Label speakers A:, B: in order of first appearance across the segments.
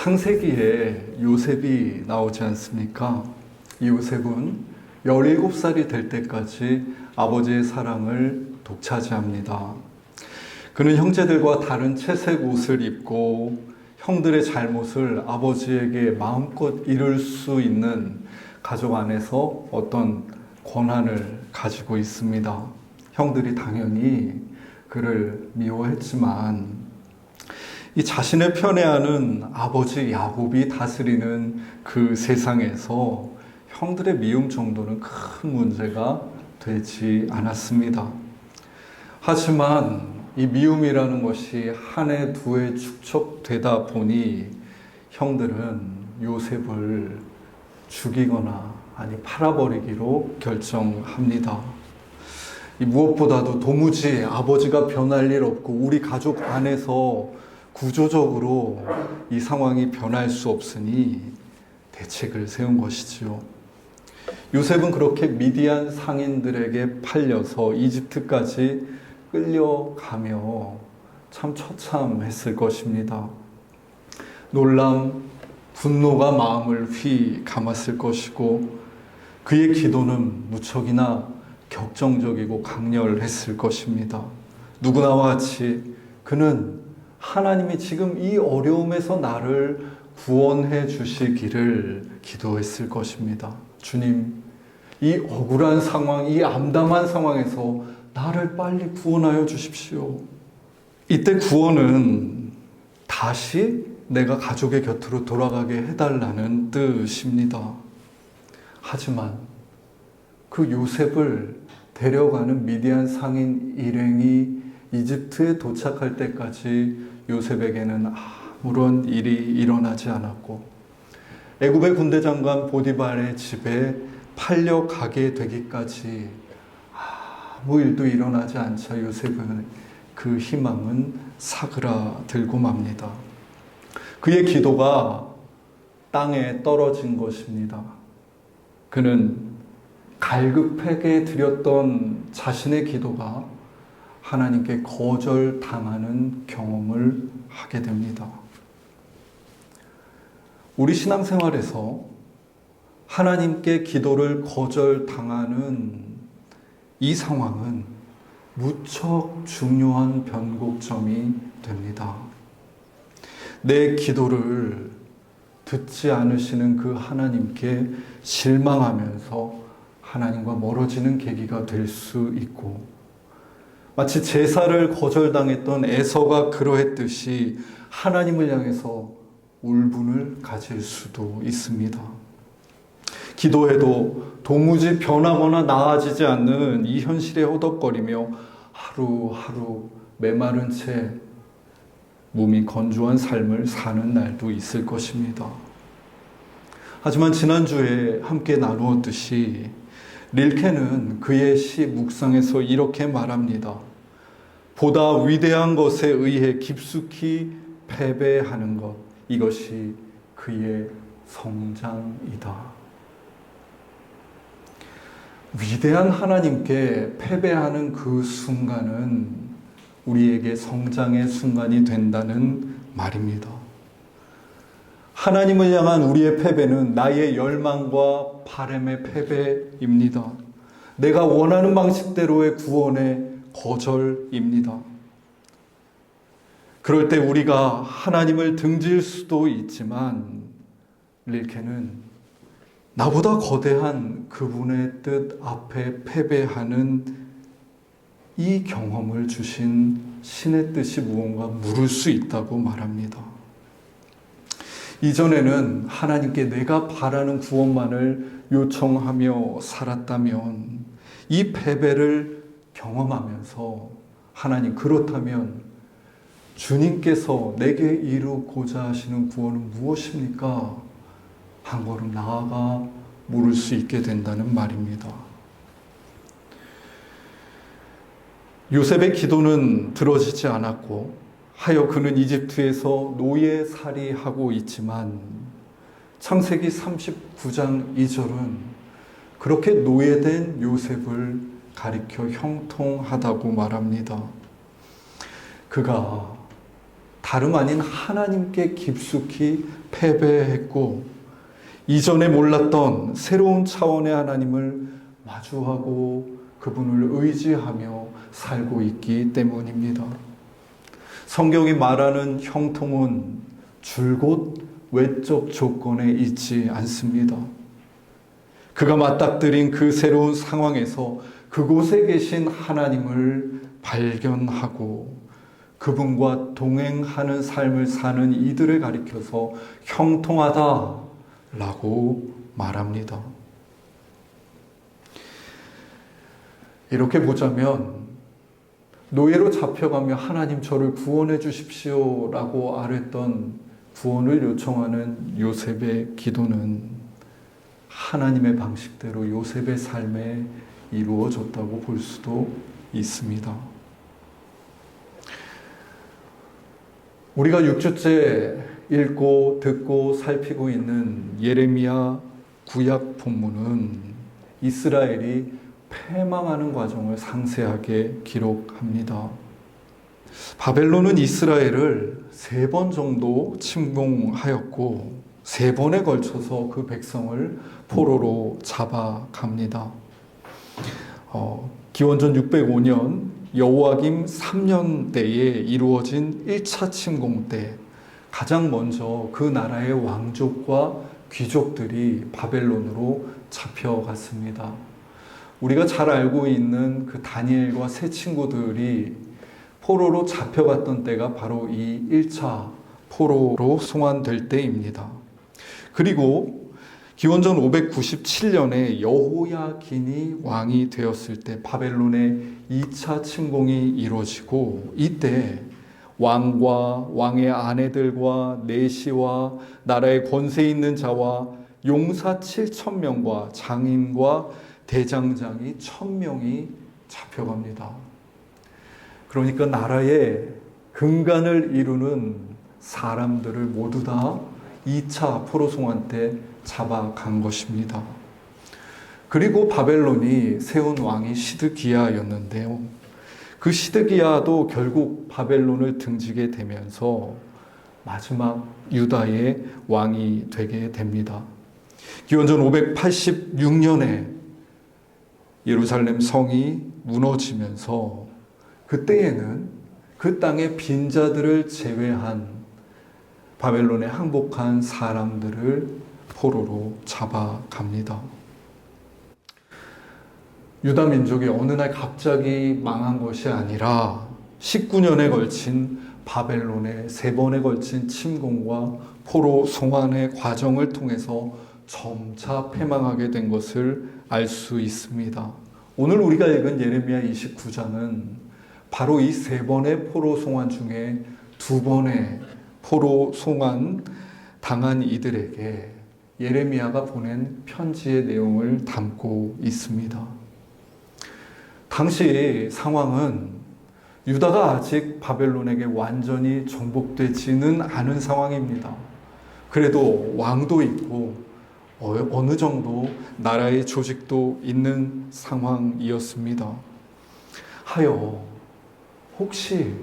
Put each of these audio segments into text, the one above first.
A: 창세기에 요셉이 나오지 않습니까? 이 요셉은 17살이 될 때까지 아버지의 사랑을 독차지합니다. 그는 형제들과 다른 채색 옷을 입고 형들의 잘못을 아버지에게 마음껏 이룰 수 있는 가족 안에서 어떤 권한을 가지고 있습니다. 형들이 당연히 그를 미워했지만 이 자신을 편애하는 아버지 야곱이 다스리는 그 세상에서 형들의 미움 정도는 큰 문제가 되지 않았습니다. 하지만 이 미움이라는 것이 한 해, 두 해 축적되다 보니 형들은 요셉을 죽이거나 아니 팔아버리기로 결정합니다. 이 무엇보다도 도무지 아버지가 변할 일 없고 우리 가족 안에서 구조적으로 이 상황이 변할 수 없으니 대책을 세운 것이지요. 요셉은 그렇게 미디안 상인들에게 팔려서 이집트까지 끌려가며 참 처참했을 것입니다. 놀람, 분노가 마음을 휘 감았을 것이고 그의 기도는 무척이나 격정적이고 강렬했을 것입니다. 누구나와 같이 그는 하나님이 지금 이 어려움에서 나를 구원해 주시기를 기도했을 것입니다. 주님, 이 억울한 상황, 이 암담한 상황에서 나를 빨리 구원하여 주십시오. 이때 구원은 다시 내가 가족의 곁으로 돌아가게 해달라는 뜻입니다. 하지만 그 요셉을 데려가는 미디안 상인 일행이 이집트에 도착할 때까지 요셉에게는 아무런 일이 일어나지 않았고 애굽의 군대 장관 보디발의 집에 팔려가게 되기까지 아무 일도 일어나지 않자 요셉은 그 희망은 사그라들고 맙니다. 그의 기도가 땅에 떨어진 것입니다. 그는 갈급하게 드렸던 자신의 기도가 하나님께 거절당하는 경험을 하게 됩니다. 우리 신앙생활에서 하나님께 기도를 거절당하는 이 상황은 무척 중요한 변곡점이 됩니다. 내 기도를 듣지 않으시는 그 하나님께 실망하면서 하나님과 멀어지는 계기가 될 수 있고 마치 제사를 거절당했던 에서가 그러했듯이 하나님을 향해서 울분을 가질 수도 있습니다. 기도해도 도무지 변하거나 나아지지 않는 이 현실에 허덕거리며 하루하루 메마른 채 몸이 건조한 삶을 사는 날도 있을 것입니다. 하지만 지난주에 함께 나누었듯이 릴케는 그의 시 묵상에서 이렇게 말합니다. 보다 위대한 것에 의해 깊숙이 패배하는 것, 이것이 그의 성장이다. 위대한 하나님께 패배하는 그 순간은 우리에게 성장의 순간이 된다는 말입니다. 하나님을 향한 우리의 패배는 나의 열망과 바람의 패배입니다. 내가 원하는 방식대로의 구원의 거절입니다. 그럴 때 우리가 하나님을 등질 수도 있지만 릴케는 나보다 거대한 그분의 뜻 앞에 패배하는 이 경험을 주신 신의 뜻이 무언가 물을 수 있다고 말합니다. 이전에는 하나님께 내가 바라는 구원만을 요청하며 살았다면 이 패배를 경험하면서 하나님 그렇다면 주님께서 내게 이루고자 하시는 구원은 무엇입니까? 한 걸음 나아가 물을 수 있게 된다는 말입니다. 요셉의 기도는 들어지지 않았고 하여 그는 이집트에서 노예살이하고 있지만 창세기 39장 2절은 그렇게 노예된 요셉을 가리켜 형통하다고 말합니다. 그가 다름 아닌 하나님께 깊숙이 패배했고 이전에 몰랐던 새로운 차원의 하나님을 마주하고 그분을 의지하며 살고 있기 때문입니다. 성경이 말하는 형통은 줄곧 외적 조건에 있지 않습니다. 그가 맞닥뜨린 그 새로운 상황에서 그곳에 계신 하나님을 발견하고 그분과 동행하는 삶을 사는 이들을 가리켜서 형통하다라고 말합니다. 이렇게 보자면 노예로 잡혀가며 하나님 저를 구원해 주십시오라고 아뢰던 구원을 요청하는 요셉의 기도는 하나님의 방식대로 요셉의 삶에 이루어졌다고 볼 수도 있습니다. 우리가 6주째 읽고 듣고 살피고 있는 예레미야 구약 본문은 이스라엘이 패망하는 과정을 상세하게 기록합니다. 바벨론은 이스라엘을 3번 정도 침공하였고 3번에 걸쳐서 그 백성을 포로로 잡아갑니다. 기원전 605년 여호와김 3년 때에 이루어진 1차 침공 때 가장 먼저 그 나라의 왕족과 귀족들이 바벨론으로 잡혀갔습니다. 우리가 잘 알고 있는 그 다니엘과 세 친구들이 포로로 잡혀갔던 때가 바로 이 1차 포로로 송환될 때입니다. 그리고 기원전 597년에 여호야긴이 왕이 되었을 때 바벨론의 2차 침공이 이루어지고 이때 왕과 왕의 아내들과 내시와 나라의 권세 있는 자와 용사 7,000명과 장인과 대장장이 1,000명이 잡혀갑니다. 그러니까 나라의 근간을 이루는 사람들을 모두 다 2차 포로 송환 때 잡아간 것입니다. 그리고 바벨론이 세운 왕이 시드기야였는데요. 그 시드기야도 결국 바벨론을 등지게 되면서 마지막 유다의 왕이 되게 됩니다. 기원전 586년에 예루살렘 성이 무너지면서 그때에는 그 땅의 빈자들을 제외한 바벨론에 항복한 사람들을 포로로 잡아갑니다. 유다 민족이 어느 날 갑자기 망한 것이 아니라 19년에 걸친 바벨론의 3번에 걸친 침공과 포로 송환의 과정을 통해서 점차 패망하게 된 것을 알 수 있습니다. 오늘 우리가 읽은 예레미야 29장은 바로 이 3번의 포로 송환 중에 2번의 포로 송환 당한 이들에게 예레미야가 보낸 편지의 내용을 담고 있습니다. 당시 상황은 유다가 아직 바벨론에게 완전히 정복되지는 않은 상황입니다. 그래도 왕도 있고 어느 정도 나라의 조직도 있는 상황이었습니다. 하여 혹시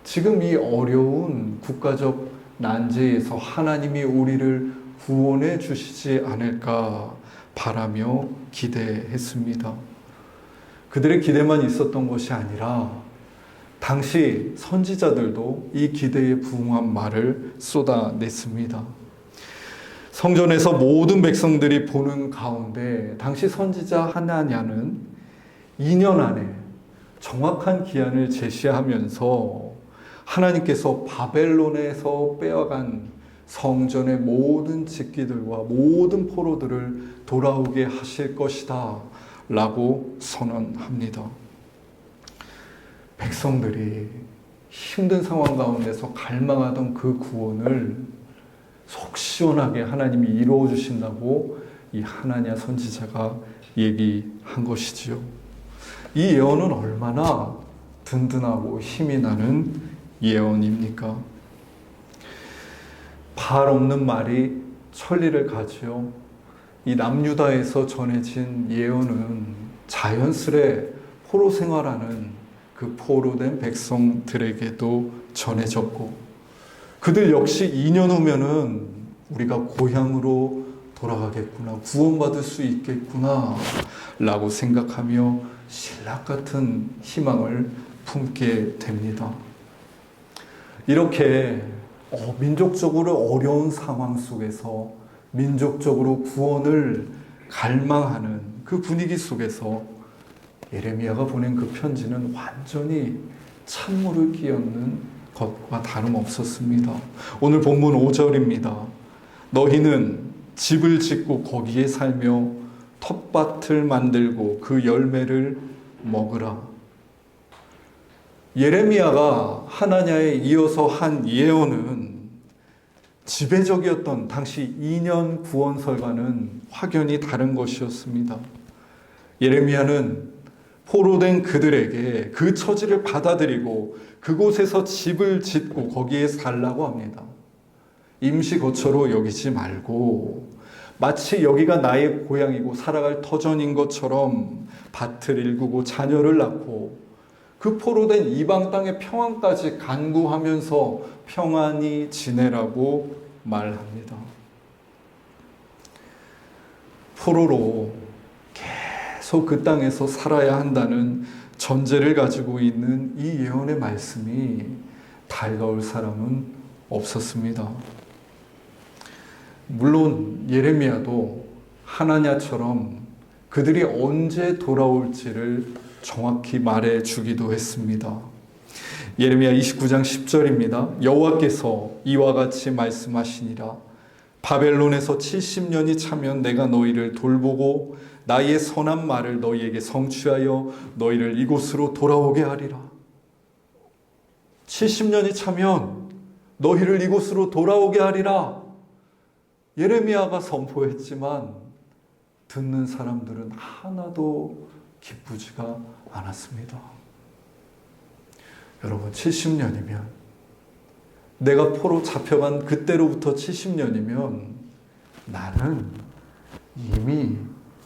A: 지금 이 어려운 국가적 난제에서 하나님이 우리를 구원해 주시지 않을까 바라며 기대했습니다. 그들의 기대만 있었던 것이 아니라 당시 선지자들도 이 기대에 부응한 말을 쏟아냈습니다. 성전에서 모든 백성들이 보는 가운데 당시 선지자 하나냐는 2년 안에 정확한 기한을 제시하면서 하나님께서 바벨론에서 빼앗간 성전의 모든 직기들과 모든 포로들을 돌아오게 하실 것이다 라고 선언합니다. 백성들이 힘든 상황 가운데서 갈망하던 그 구원을 속 시원하게 하나님이 이루어 주신다고 이 하나냐 선지자가 얘기한 것이지요. 이 예언은 얼마나 든든하고 힘이 나는 예언입니까? 발 없는 말이 천리를 가지요. 이 남유다에서 전해진 예언은 자연스레 포로 생활하는 그 포로된 백성들에게도 전해졌고 그들 역시 2년 후면은 우리가 고향으로 돌아가겠구나, 구원받을 수 있겠구나 라고 생각하며 신락 같은 희망을 품게 됩니다. 이렇게 민족적으로 어려운 상황 속에서 민족적으로 구원을 갈망하는 그 분위기 속에서 예레미야가 보낸 그 편지는 완전히 찬물을 끼얹는 것과 다름없었습니다. 오늘 본문 5절입니다. 너희는 집을 짓고 거기에 살며 텃밭을 만들고 그 열매를 먹으라. 예레미야가 하나냐에 이어서 한 예언은 지배적이었던 당시 2년 구원설과는 확연히 다른 것이었습니다. 예레미야는 포로된 그들에게 그 처지를 받아들이고 그곳에서 집을 짓고 거기에 살라고 합니다. 임시 거처로 여기지 말고 마치 여기가 나의 고향이고 살아갈 터전인 것처럼 밭을 일구고 자녀를 낳고 그 포로된 이방 땅의 평안까지 간구하면서 평안히 지내라고 말합니다. 포로로 계속 그 땅에서 살아야 한다는 전제를 가지고 있는 이 예언의 말씀이 달가울 사람은 없었습니다. 물론 예레미야도 하나냐처럼 그들이 언제 돌아올지를 정확히 말해 주기도 했습니다. 예레미야 29장 10절입니다. 여호와께서 이와 같이 말씀하시니라. 바벨론에서 70년이 차면 내가 너희를 돌보고 나의 선한 말을 너희에게 성취하여 너희를 이곳으로 돌아오게 하리라. 70년이 차면 너희를 이곳으로 돌아오게 하리라. 예레미야가 선포했지만 듣는 사람들은 하나도 기쁘지가 않았습니다. 여러분, 70년이면 내가 포로 잡혀간 그때로부터 70년이면 나는 이미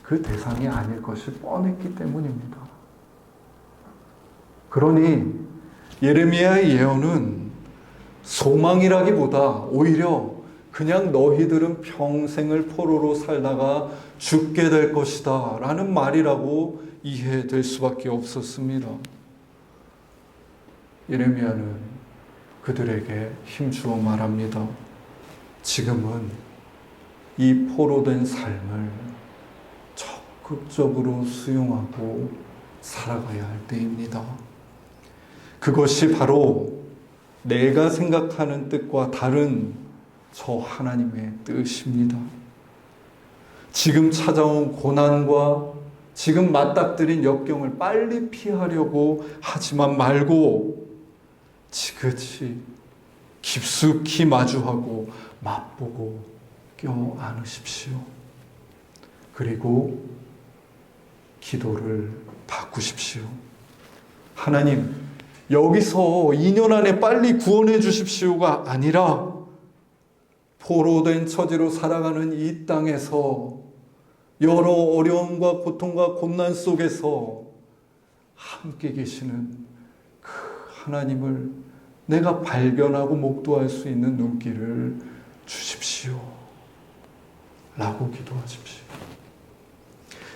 A: 그 대상이 아닐 것이 뻔했기 때문입니다. 그러니 예레미야의 예언은 소망이라기보다 오히려 그냥 너희들은 평생을 포로로 살다가 죽게 될 것이다 라는 말이라고 이해될 수밖에 없었습니다. 예레미야는 그들에게 힘주어 말합니다. 지금은 이 포로된 삶을 적극적으로 수용하고 살아가야 할 때입니다. 그것이 바로 내가 생각하는 뜻과 다른 저 하나님의 뜻입니다. 지금 찾아온 고난과 지금 맞닥뜨린 역경을 빨리 피하려고 하지만 말고 지그시 깊숙이 마주하고 맛보고 껴안으십시오. 그리고 기도를 바꾸십시오. 하나님, 여기서 2년 안에 빨리 구원해 주십시오가 아니라 포로된 처지로 살아가는 이 땅에서 여러 어려움과 고통과 고난 속에서 함께 계시는 그 하나님을 내가 발견하고 목도할 수 있는 눈길을 주십시오 라고 기도하십시오.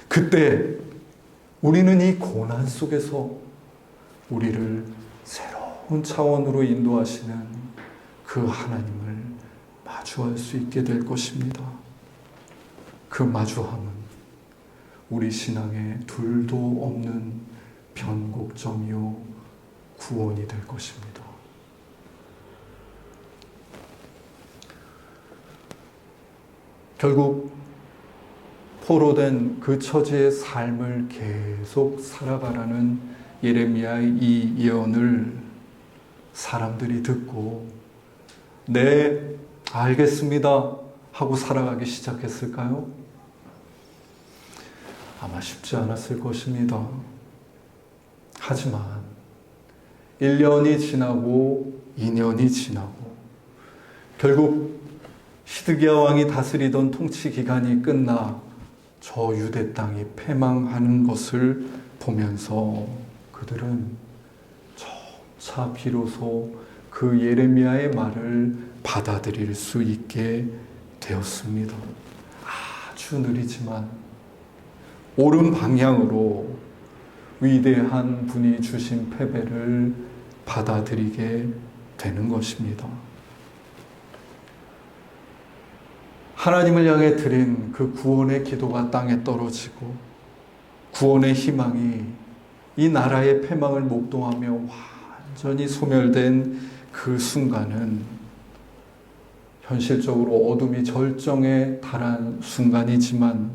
A: 그때 우리는 이 고난 속에서 우리를 새로운 차원으로 인도하시는 그 하나님을 마주할 수 있게 될 것입니다. 그 마주함은 우리 신앙에 둘도 없는 변곡점이요 구원이 될 것입니다. 결국 포로된 그 처지의 삶을 계속 살아가라는 예레미야의 이 예언을 사람들이 듣고 네, 알겠습니다 하고 살아가기 시작했을까요? 아마 쉽지 않았을 것입니다. 하지만 1년이 지나고 2년이 지나고 결국 시드기야 왕이 다스리던 통치 기간이 끝나 저 유대 땅이 패망하는 것을 보면서 그들은 점차 비로소 그 예레미야의 말을 받아들일 수 있게 되었습니다. 아주 느리지만 옳은 방향으로 위대한 분이 주신 패배를 받아들이게 되는 것입니다. 하나님을 향해 드린 그 구원의 기도가 땅에 떨어지고 구원의 희망이 이 나라의 패망을 목동하며 완전히 소멸된 그 순간은 현실적으로 어둠이 절정에 달한 순간이지만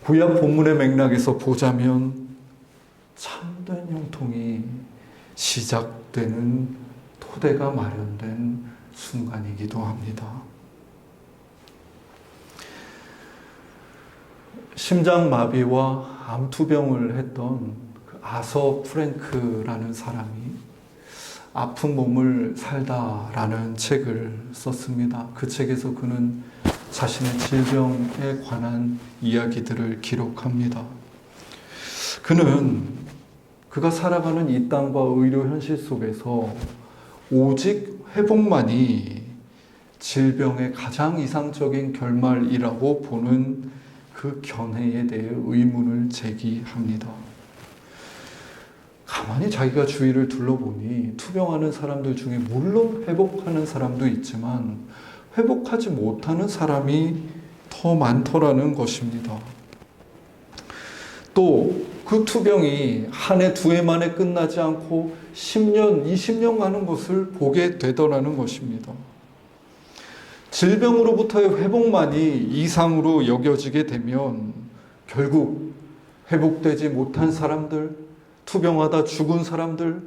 A: 구약 본문의 맥락에서 보자면 참된 형통이 시작되는 토대가 마련된 순간이기도 합니다. 심장마비와 암투병을 했던 그 아서 프랭크라는 사람이 아픈 몸을 살다라는 책을 썼습니다. 그 책에서 그는 자신의 질병에 관한 이야기들을 기록합니다. 그가 살아가는 이 땅과 의료 현실 속에서 오직 회복만이 질병의 가장 이상적인 결말이라고 보는 그 견해에 대해 의문을 제기합니다. 가만히 자기가 주위를 둘러보니 투병하는 사람들 중에 물론 회복하는 사람도 있지만 회복하지 못하는 사람이 더 많더라는 것입니다. 또 그 투병이 한 해, 두 해 만에 끝나지 않고 10년, 20년 가는 것을 보게 되더라는 것입니다. 질병으로부터의 회복만이 이상으로 여겨지게 되면 결국 회복되지 못한 사람들, 투병하다 죽은 사람들,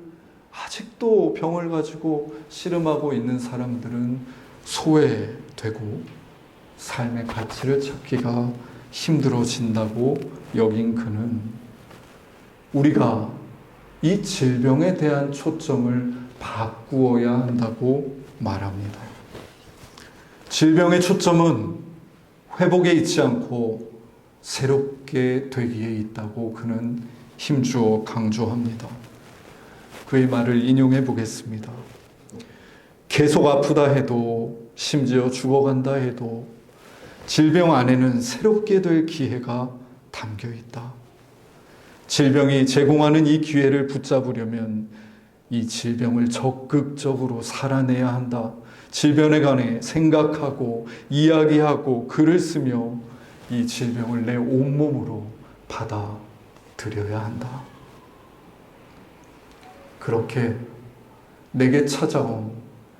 A: 아직도 병을 가지고 씨름하고 있는 사람들은 소외되고 삶의 가치를 찾기가 힘들어진다고 여긴 그는 우리가 이 질병에 대한 초점을 바꾸어야 한다고 말합니다. 질병의 초점은 회복에 있지 않고 새롭게 되기에 있다고 그는 힘주어 강조합니다. 그의 말을 인용해 보겠습니다. 계속 아프다 해도 심지어 죽어간다 해도 질병 안에는 새롭게 될 기회가 담겨 있다. 질병이 제공하는 이 기회를 붙잡으려면 이 질병을 적극적으로 살아내야 한다. 질병에 관해 생각하고 이야기하고 글을 쓰며 이 질병을 내 온몸으로 받아들여야 한다. 그렇게 내게 찾아온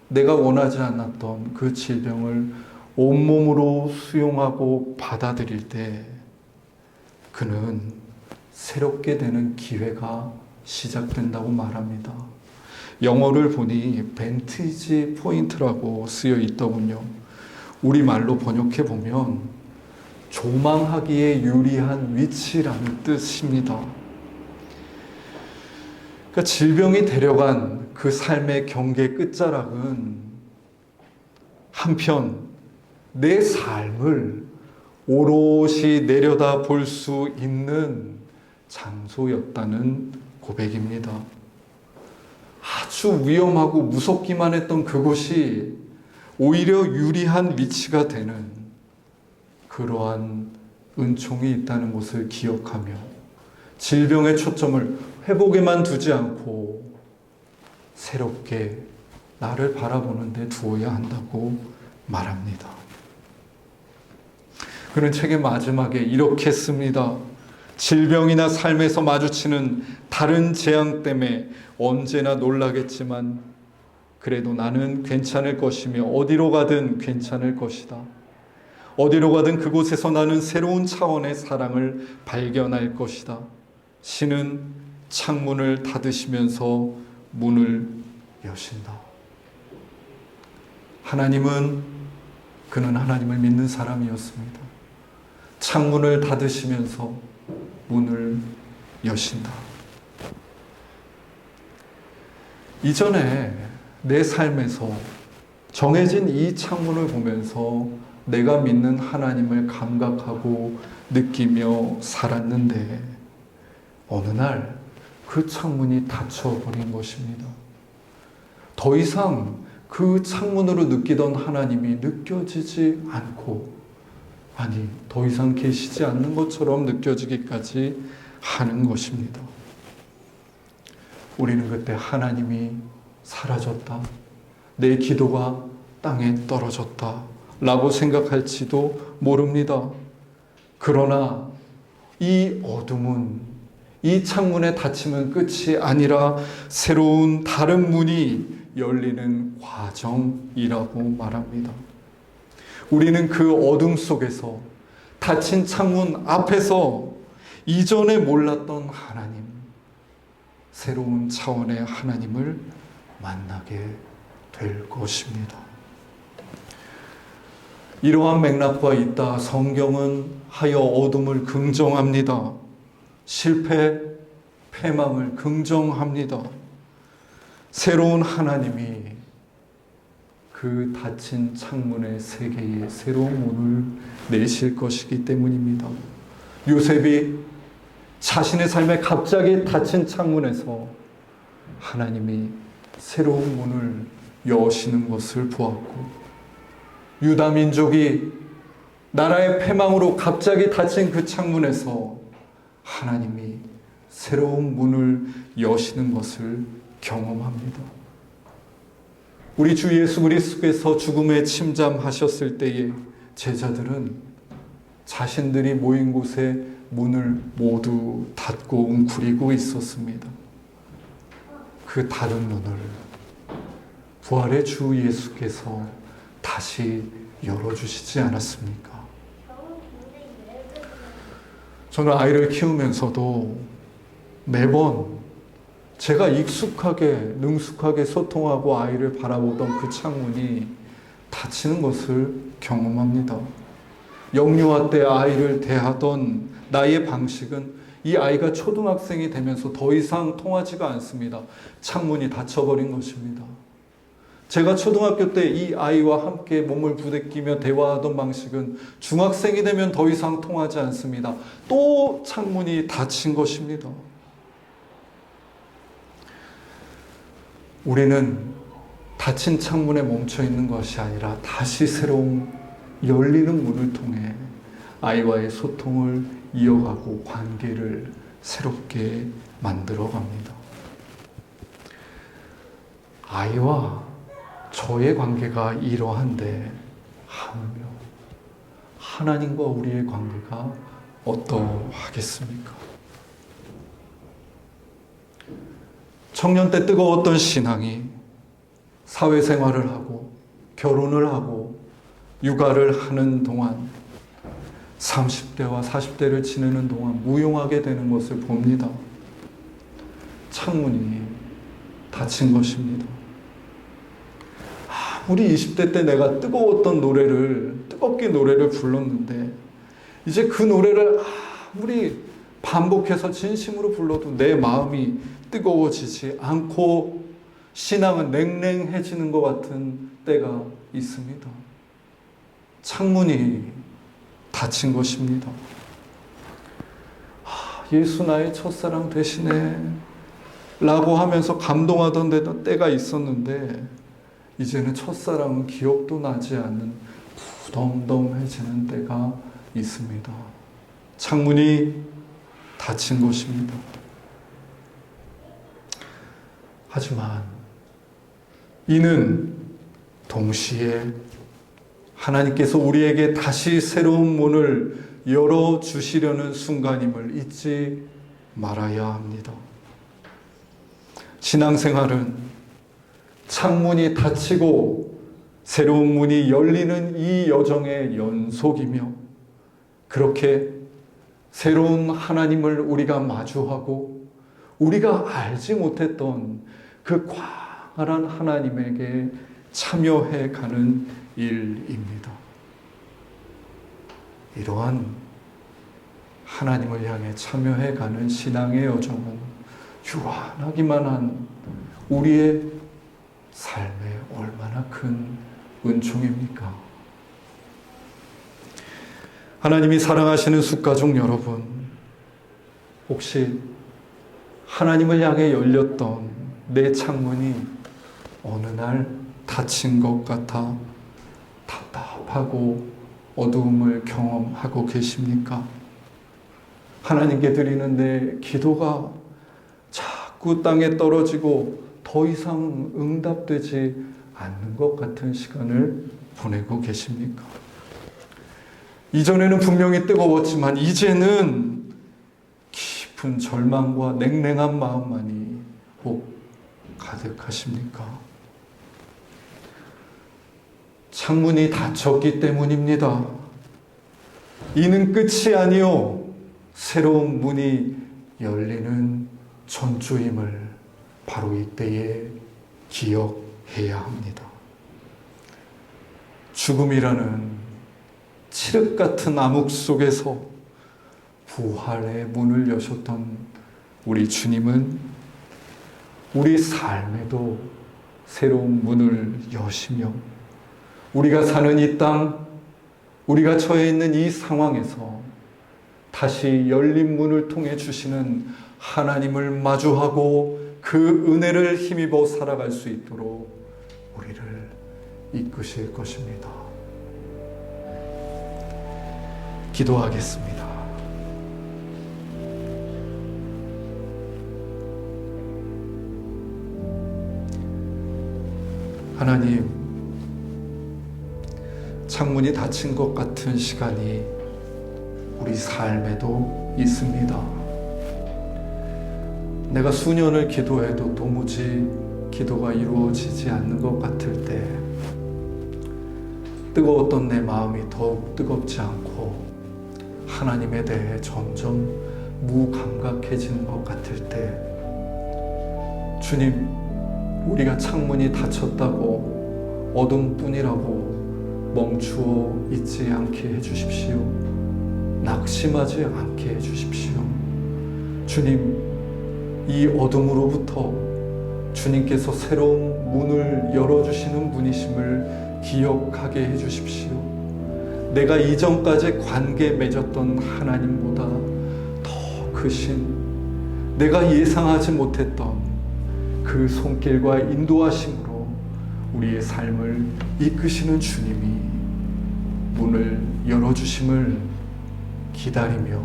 A: 내가 원하지 않았던 그 질병을 온몸으로 수용하고 받아들일 때 그는 새롭게 되는 기회가 시작된다고 말합니다. 영어를 보니 벤티지 포인트라고 쓰여 있더군요. 우리말로 번역해 보면 조망하기에 유리한 위치라는 뜻입니다. 그러니까 질병이 데려간 그 삶의 경계 끝자락은 한편 내 삶을 오롯이 내려다 볼 수 있는 장소였다는 고백입니다. 아주 위험하고 무섭기만 했던 그곳이 오히려 유리한 위치가 되는 그러한 은총이 있다는 것을 기억하며 질병의 초점을 회복에만 두지 않고 새롭게 나를 바라보는 데 두어야 한다고 말합니다. 그는 책의 마지막에 이렇게 씁니다. 질병이나 삶에서 마주치는 다른 재앙 때문에 언제나 놀라겠지만 그래도 나는 괜찮을 것이며 어디로 가든 괜찮을 것이다. 어디로 가든 그곳에서 나는 새로운 차원의 사랑을 발견할 것이다. 신은 창문을 닫으시면서 문을 여신다. 그는 하나님을 믿는 사람이었습니다. 창문을 닫으시면서 문을 여신다. 이전에 내 삶에서 정해진 이 창문을 보면서 내가 믿는 하나님을 감각하고 느끼며 살았는데 어느 날 그 창문이 닫혀버린 것입니다. 더 이상 그 창문으로 느끼던 하나님이 느껴지지 않고, 아니, 더 이상 계시지 않는 것처럼 느껴지기까지 하는 것입니다. 우리는 그때 하나님이 사라졌다, 내 기도가 땅에 떨어졌다 라고 생각할지도 모릅니다. 그러나 이 어둠은, 이 창문의 닫힘은 끝이 아니라 새로운 다른 문이 열리는 과정이라고 말합니다. 우리는 그 어둠 속에서, 닫힌 창문 앞에서 이전에 몰랐던 하나님, 새로운 차원의 하나님을 만나게 될 것입니다. 이러한 맥락과 있다 성경은 하여 어둠을 긍정합니다. 실패, 패망을 긍정합니다. 새로운 하나님이 그 닫힌 창문의 세계에 새로운 문을 내실 것이기 때문입니다. 요셉이 자신의 삶에 갑자기 닫힌 창문에서 하나님이 새로운 문을 여시는 것을 보았고, 유다 민족이 나라의 패망으로 갑자기 닫힌 그 창문에서 하나님이 새로운 문을 여시는 것을 경험합니다. 우리 주 예수 그리스도께서 죽음에 침잠하셨을 때에 제자들은 자신들이 모인 곳에 문을 모두 닫고 웅크리고 있었습니다. 그 닫은 문을 부활의 주 예수께서 다시 열어주시지 않았습니까? 저는 아이를 키우면서도 매번 제가 익숙하게, 능숙하게 소통하고 아이를 바라보던 그 창문이 닫히는 것을 경험합니다. 영유아 때 아이를 대하던 나의 방식은 이 아이가 초등학생이 되면서 더 이상 통하지가 않습니다. 창문이 닫혀버린 것입니다. 제가 초등학교 때 이 아이와 함께 몸을 부대끼며 대화하던 방식은 중학생이 되면 더 이상 통하지 않습니다. 또 창문이 닫힌 것입니다. 우리는 닫힌 창문에 멈춰 있는 것이 아니라 다시 새로운 열리는 문을 통해 아이와의 소통을 이어가고 관계를 새롭게 만들어 갑니다. 아이와 저의 관계가 이러한데 하물며 하나님과 우리의 관계가 어떠하겠습니까? 청년 때 뜨거웠던 신앙이 사회생활을 하고 결혼을 하고 육아를 하는 동안 30대와 40대를 지내는 동안 무용하게 되는 것을 봅니다. 창문이 닫힌 것입니다. 우리 20대 때 내가 뜨겁게 노래를 불렀는데 이제 그 노래를 아무리 반복해서 진심으로 불러도 내 마음이 뜨거워지지 않고 신앙은 냉랭해지는 것 같은 때가 있습니다. 창문이 닫힌 것입니다. 예수 나의 첫사랑 되시네 라고 하면서 감동하던 때가 있었는데 이제는 첫사랑은 기억도 나지 않는 무덤덤해지는 때가 있습니다. 창문이 닫힌 것입니다. 하지만 이는 동시에 하나님께서 우리에게 다시 새로운 문을 열어주시려는 순간임을 잊지 말아야 합니다. 신앙생활은 창문이 닫히고 새로운 문이 열리는 이 여정의 연속이며, 그렇게 새로운 하나님을 우리가 마주하고 우리가 알지 못했던 그 광활한 하나님에게 참여해 가는 일입니다. 이러한 하나님을 향해 참여해 가는 신앙의 여정은 유한하기만 한 우리의 삶에 얼마나 큰 은총입니까? 하나님이 사랑하시는 숫가족 여러분, 혹시 하나님을 향해 열렸던 내 창문이 어느 날 닫힌 것 같아 답답하고 어두움을 경험하고 계십니까? 하나님께 드리는 내 기도가 자꾸 땅에 떨어지고 더 이상 응답되지 않는 것 같은 시간을 보내고 계십니까? 이전에는 분명히 뜨거웠지만 이제는 깊은 절망과 냉랭한 마음만이 혹 가득하십니까? 창문이 닫혔기 때문입니다. 이는 끝이 아니요 새로운 문이 열리는 전주임을 바로 이때에 기억해야 합니다. 죽음이라는 칠흑 같은 암흑 속에서 부활의 문을 여셨던 우리 주님은 우리 삶에도 새로운 문을 여시며 우리가 사는 이 땅, 우리가 처해 있는 이 상황에서 다시 열린 문을 통해 주시는 하나님을 마주하고 그 은혜를 힘입어 살아갈 수 있도록 우리를 이끄실 것입니다. 기도하겠습니다. 하나님, 창문이 닫힌 것 같은 시간이 우리 삶에도 있습니다. 내가 수년을 기도해도 도무지 기도가 이루어지지 않는 것 같을 때, 뜨거웠던 내 마음이 더욱 뜨겁지 않고 하나님에 대해 점점 무감각해지는 것 같을 때, 주님, 우리가 창문이 닫혔다고 어둠뿐이라고 멈추어 있지 않게 해주십시오. 낙심하지 않게 해주십시오. 주님, 이 어둠으로부터 주님께서 새로운 문을 열어주시는 분이심을 기억하게 해주십시오. 내가 이전까지 관계 맺었던 하나님보다 더 크신, 내가 예상하지 못했던 그 손길과 인도하심으로 우리의 삶을 이끄시는 주님이 문을 열어주심을 기다리며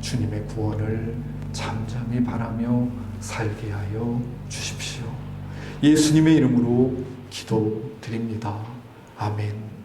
A: 주님의 구원을 잠잠히 바라며 살게 하여 주십시오. 예수님의 이름으로 기도드립니다. 아멘.